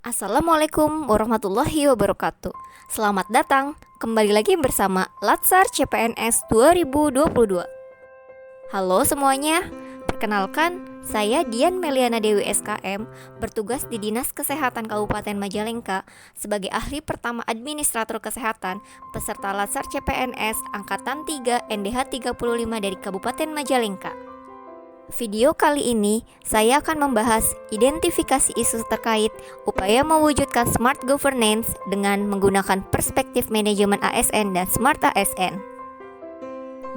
Assalamualaikum warahmatullahi wabarakatuh. Selamat datang kembali lagi bersama Latsar CPNS 2022. Halo semuanya, perkenalkan saya Dian Meliana Dewi SKM, bertugas di Dinas Kesehatan Kabupaten Majalengka sebagai ahli pertama administrator kesehatan peserta Latsar CPNS Angkatan 3 NDH 35 dari Kabupaten Majalengka. Video kali ini saya akan membahas identifikasi isu terkait upaya mewujudkan smart governance dengan menggunakan perspektif manajemen ASN dan smart ASN.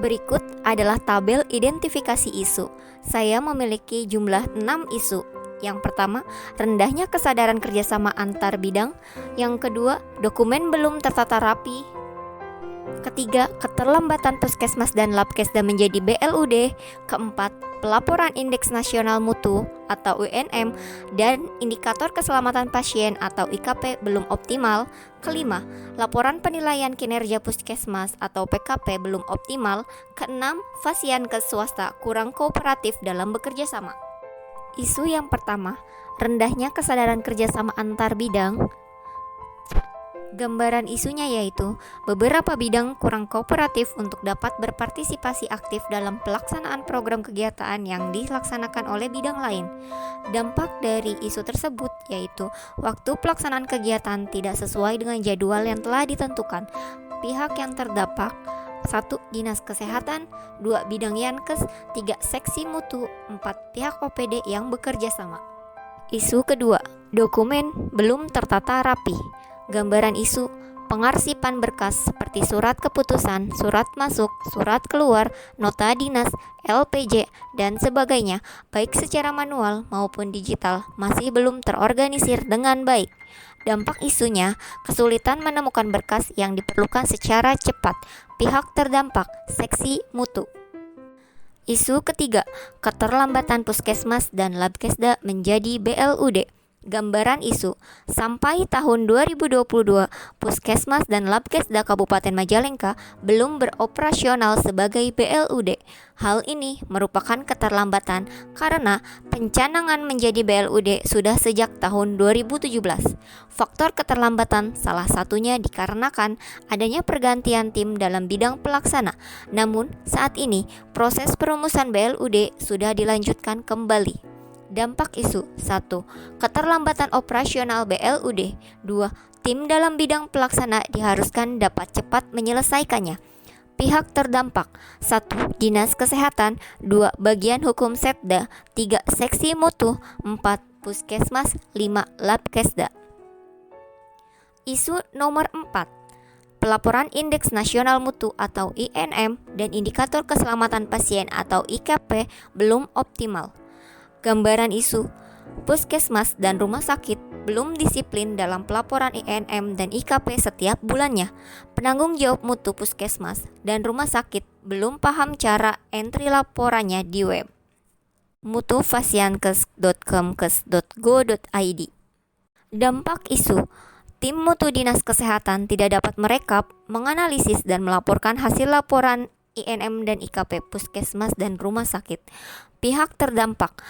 Berikut adalah tabel identifikasi isu. Saya memiliki jumlah 6 isu. Yang pertama, rendahnya kesadaran kerjasama antar bidang. Yang kedua, dokumen belum tertata rapi. Ketiga, keterlambatan puskesmas dan labkesda menjadi BLUD. Keempat, pelaporan indeks nasional mutu atau UNM dan indikator keselamatan pasien atau IKP belum optimal. Kelima, laporan penilaian kinerja puskesmas atau PKP belum optimal. Keenam, Fasiankes swasta kurang kooperatif dalam bekerja sama. Isu yang pertama, rendahnya kesadaran kerjasama antar bidang. Gambaran isunya yaitu beberapa bidang kurang kooperatif untuk dapat berpartisipasi aktif dalam pelaksanaan program kegiatan yang dilaksanakan oleh bidang lain. Dampak dari isu tersebut yaitu waktu pelaksanaan kegiatan tidak sesuai dengan jadwal yang telah ditentukan. Pihak yang terdampak: 1. Dinas Kesehatan, 2. Bidang Yankes, 3. Seksi Mutu, 4. Pihak OPD yang bekerja sama. Isu kedua, dokumen belum tertata rapi. Gambaran isu: pengarsipan berkas seperti surat keputusan, surat masuk, surat keluar, nota dinas, LPJ, dan sebagainya, baik secara manual maupun digital, masih belum terorganisir dengan baik. Dampak isunya: kesulitan menemukan berkas yang diperlukan secara cepat. Pihak terdampak: seksi mutu. Isu ketiga, keterlambatan puskesmas dan labkesda menjadi BLUD. Gambaran isu: sampai tahun 2022, puskesmas dan labkesda Kabupaten Majalengka belum beroperasional sebagai BLUD. Hal ini merupakan keterlambatan karena pencanangan menjadi BLUD sudah sejak tahun 2017. Faktor keterlambatan salah satunya dikarenakan adanya pergantian tim dalam bidang pelaksana. Namun, saat ini proses perumusan BLUD sudah dilanjutkan kembali. Dampak isu: 1. Keterlambatan operasional BLUD. 2. Tim dalam bidang pelaksana diharuskan dapat cepat menyelesaikannya. Pihak terdampak: 1. Dinas Kesehatan, 2. Bagian Hukum Setda, 3. Seksi Mutu, 4. Puskesmas, 5. Labkesda. Isu nomor 4. Pelaporan Indeks Nasional Mutu atau INM dan Indikator Keselamatan Pasien atau IKP belum optimal. Gambaran isu: puskesmas dan rumah sakit belum disiplin dalam pelaporan INM dan IKP setiap bulannya. Penanggung jawab mutu puskesmas dan rumah sakit belum paham cara entry laporannya di web mutufasiankes.kemkes.go.id. Dampak isu: tim mutu Dinas Kesehatan tidak dapat merekap, menganalisis dan melaporkan hasil laporan INM dan IKP puskesmas dan rumah sakit. Pihak terdampak: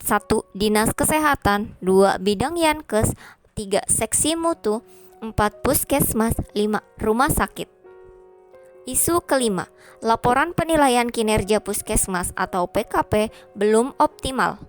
1. Dinas Kesehatan, 2. Bidang Yankes, 3. Seksi Mutu, 4. Puskesmas, 5. Rumah sakit. Isu kelima, laporan penilaian kinerja puskesmas atau PKP belum optimal.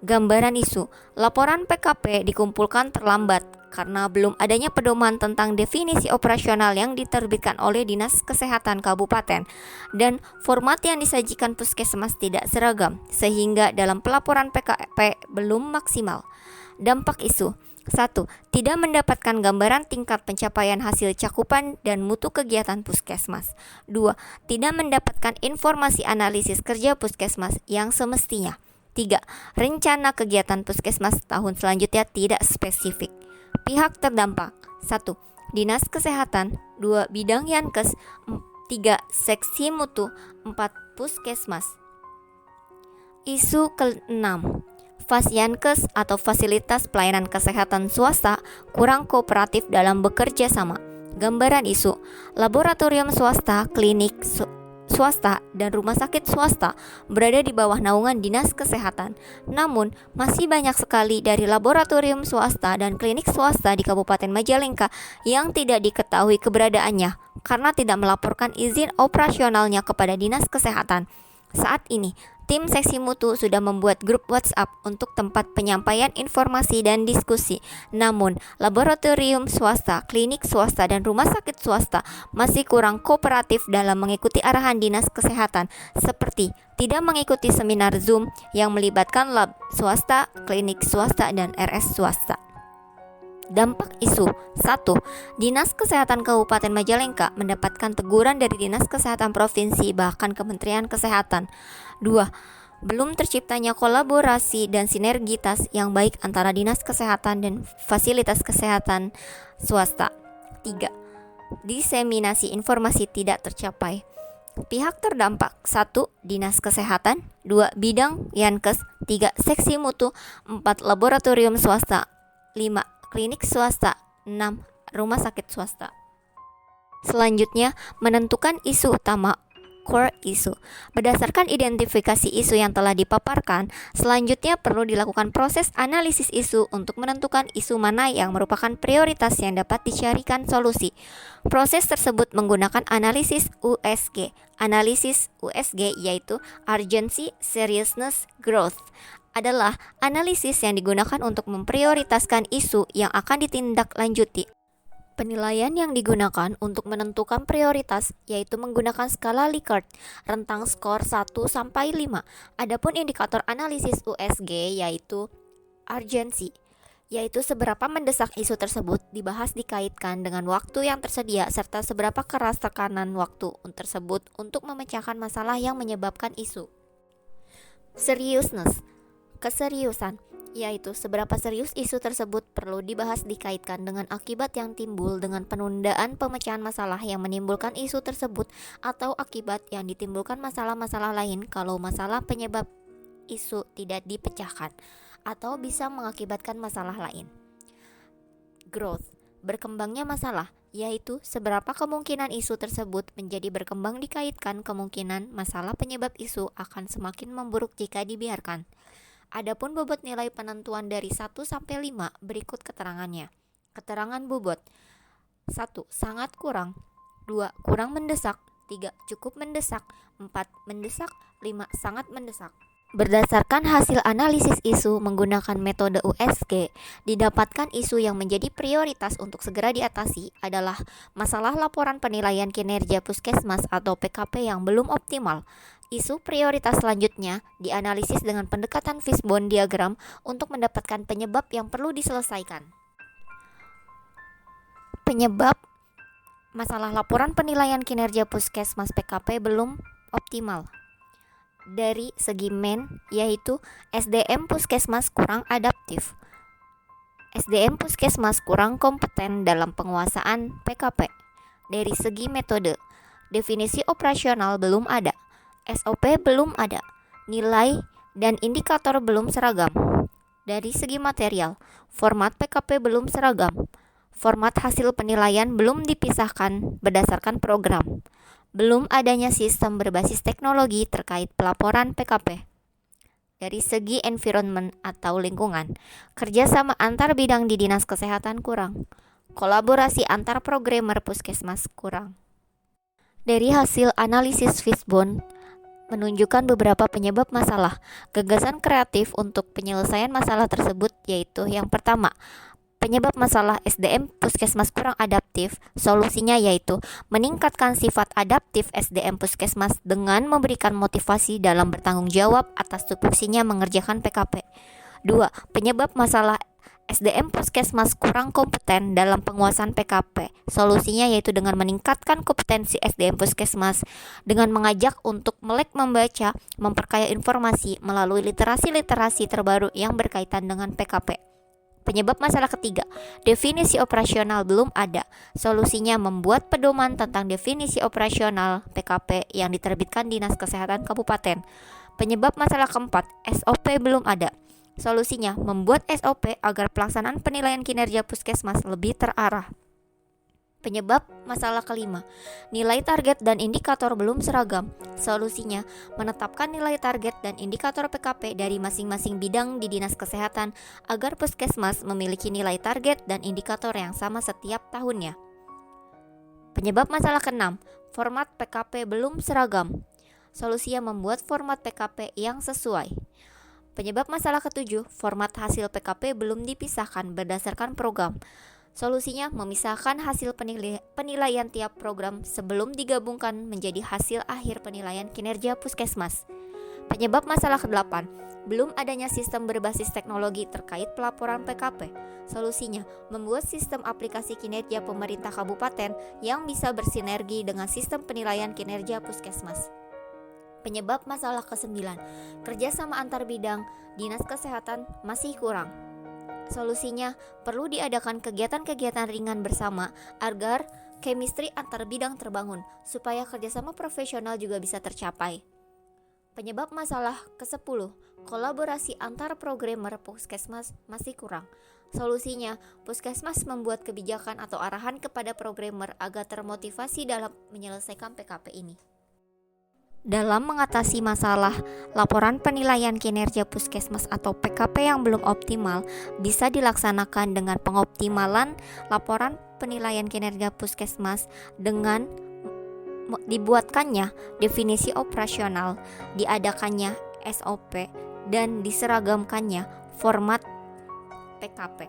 Gambaran isu: laporan PKP dikumpulkan terlambat karena belum adanya pedoman tentang definisi operasional yang diterbitkan oleh Dinas Kesehatan Kabupaten dan format yang disajikan puskesmas tidak seragam sehingga dalam pelaporan PKP belum maksimal. Dampak isu: 1. Tidak mendapatkan gambaran tingkat pencapaian hasil cakupan dan mutu kegiatan puskesmas. 2. Tidak mendapatkan informasi analisis kerja puskesmas yang semestinya. 3. Rencana kegiatan puskesmas tahun selanjutnya tidak spesifik. Pihak terdampak: 1. Dinas Kesehatan, 2. Bidang Yankes, 3. Seksi Mutu, 4. Puskesmas. Isu ke-6, Fasiankes atau Fasilitas Pelayanan Kesehatan Swasta kurang kooperatif dalam bekerja sama. Gambaran isu: laboratorium swasta, klinik swasta dan rumah sakit swasta berada di bawah naungan Dinas Kesehatan. Namun, masih banyak sekali dari laboratorium swasta dan klinik swasta di Kabupaten Majalengka yang tidak diketahui keberadaannya karena tidak melaporkan izin operasionalnya kepada Dinas Kesehatan. Saat ini, tim seksi mutu sudah membuat grup WhatsApp untuk tempat penyampaian informasi dan diskusi. Namun, laboratorium swasta, klinik swasta, dan rumah sakit swasta masih kurang kooperatif dalam mengikuti arahan Dinas Kesehatan, seperti tidak mengikuti seminar Zoom yang melibatkan lab swasta, klinik swasta, dan RS swasta. Dampak isu 1. Dinas Kesehatan Kabupaten Majalengka mendapatkan teguran dari Dinas Kesehatan Provinsi bahkan Kementerian Kesehatan. 2. Belum terciptanya kolaborasi dan sinergitas yang baik antara Dinas Kesehatan dan fasilitas kesehatan swasta. 3. Diseminasi informasi tidak tercapai. Pihak terdampak 1. Dinas Kesehatan, 2. Bidang Yankes, 3. Seksi mutu, 4. Laboratorium swasta, 5. Klinik swasta, 6. Rumah sakit swasta. Selanjutnya, menentukan isu utama core isu. Berdasarkan identifikasi isu yang telah dipaparkan, selanjutnya perlu dilakukan proses analisis isu untuk menentukan isu mana yang merupakan prioritas yang dapat dicarikan solusi. Proses tersebut menggunakan analisis USG. Analisis USG yaitu Urgency, Seriousness, Growth adalah analisis yang digunakan untuk memprioritaskan isu yang akan ditindaklanjuti. Penilaian yang digunakan untuk menentukan prioritas yaitu menggunakan skala Likert, rentang skor 1 sampai 5. Adapun indikator analisis USG yaitu urgency, yaitu seberapa mendesak isu tersebut dibahas dikaitkan dengan waktu yang tersedia serta seberapa keras tekanan waktu tersebut untuk memecahkan masalah yang menyebabkan isu. Seriousness, keseriusan, yaitu seberapa serius isu tersebut perlu dibahas dikaitkan dengan akibat yang timbul dengan penundaan pemecahan masalah yang menimbulkan isu tersebut atau akibat yang ditimbulkan masalah-masalah lain kalau masalah penyebab isu tidak dipecahkan atau bisa mengakibatkan masalah lain. Growth, berkembangnya masalah, yaitu seberapa kemungkinan isu tersebut menjadi berkembang dikaitkan kemungkinan masalah penyebab isu akan semakin memburuk jika dibiarkan. Adapun bobot nilai penentuan dari 1 sampai 5 berikut keterangannya. Keterangan bobot. 1. Sangat kurang. 2. Kurang mendesak. 3. Cukup mendesak. 4. Mendesak. 5. Sangat mendesak. Berdasarkan hasil analisis isu menggunakan metode USG, didapatkan isu yang menjadi prioritas untuk segera diatasi adalah masalah laporan penilaian kinerja puskesmas atau PKP yang belum optimal. Isu prioritas selanjutnya dianalisis dengan pendekatan fishbone diagram untuk mendapatkan penyebab yang perlu diselesaikan. Penyebab masalah laporan penilaian kinerja puskesmas PKP belum optimal. Dari segi yaitu SDM puskesmas kurang adaptif. SDM puskesmas kurang kompeten dalam penguasaan PKP. Dari segi metode, definisi operasional belum ada. SOP belum ada, nilai dan indikator belum seragam. Dari segi material, format PKP belum seragam. Format hasil penilaian belum dipisahkan berdasarkan program. Belum adanya sistem berbasis teknologi terkait pelaporan PKP. Dari segi environment atau lingkungan, kerjasama antar bidang di Dinas Kesehatan kurang. Kolaborasi antar programmer puskesmas kurang. Dari hasil analisis fishbone menunjukkan beberapa penyebab masalah. Gagasan kreatif untuk penyelesaian masalah tersebut yaitu yang pertama, penyebab masalah SDM puskesmas kurang adaptif, solusinya yaitu meningkatkan sifat adaptif SDM puskesmas dengan memberikan motivasi dalam bertanggung jawab atas tupoksinya mengerjakan PKP. 2. Penyebab masalah SDM puskesmas kurang kompeten dalam penguasaan PKP. Solusinya yaitu dengan meningkatkan kompetensi SDM puskesmas dengan mengajak untuk melek membaca, memperkaya informasi melalui literasi-literasi terbaru yang berkaitan dengan PKP. Penyebab masalah ketiga, definisi operasional belum ada. Solusinya membuat pedoman tentang definisi operasional PKP yang diterbitkan Dinas Kesehatan Kabupaten. Penyebab masalah keempat, SOP belum ada. Solusinya membuat SOP agar pelaksanaan penilaian kinerja puskesmas lebih terarah. Penyebab masalah kelima, nilai target dan indikator belum seragam. Solusinya, menetapkan nilai target dan indikator PKP dari masing-masing bidang di Dinas Kesehatan agar puskesmas memiliki nilai target dan indikator yang sama setiap tahunnya. Penyebab masalah keenam, format PKP belum seragam. Solusinya membuat format PKP yang sesuai. Penyebab masalah ketujuh, format hasil PKP belum dipisahkan berdasarkan program. Solusinya memisahkan hasil penilaian tiap program sebelum digabungkan menjadi hasil akhir penilaian kinerja puskesmas. Penyebab masalah ke-8, belum adanya sistem berbasis teknologi terkait pelaporan PKP. Solusinya membuat sistem aplikasi kinerja pemerintah kabupaten yang bisa bersinergi dengan sistem penilaian kinerja puskesmas. Penyebab masalah ke-9, kerjasama antar bidang Dinas Kesehatan masih kurang. Solusinya, perlu diadakan kegiatan-kegiatan ringan bersama agar chemistry antar bidang terbangun, supaya kerjasama profesional juga bisa tercapai. Penyebab masalah ke-10, kolaborasi antar programmer puskesmas masih kurang. Solusinya, puskesmas membuat kebijakan atau arahan kepada programmer agar termotivasi dalam menyelesaikan PKP ini. Dalam mengatasi masalah laporan penilaian kinerja puskesmas atau PKP yang belum optimal, bisa dilaksanakan dengan pengoptimalan laporan penilaian kinerja puskesmas dengan dibuatkannya definisi operasional, diadakannya SOP, dan diseragamkannya format PKP,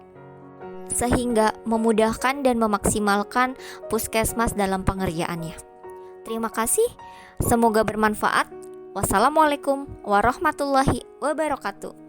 sehingga memudahkan dan memaksimalkan puskesmas dalam pengerjaannya. Terima kasih, semoga bermanfaat. Wassalamualaikum warahmatullahi wabarakatuh.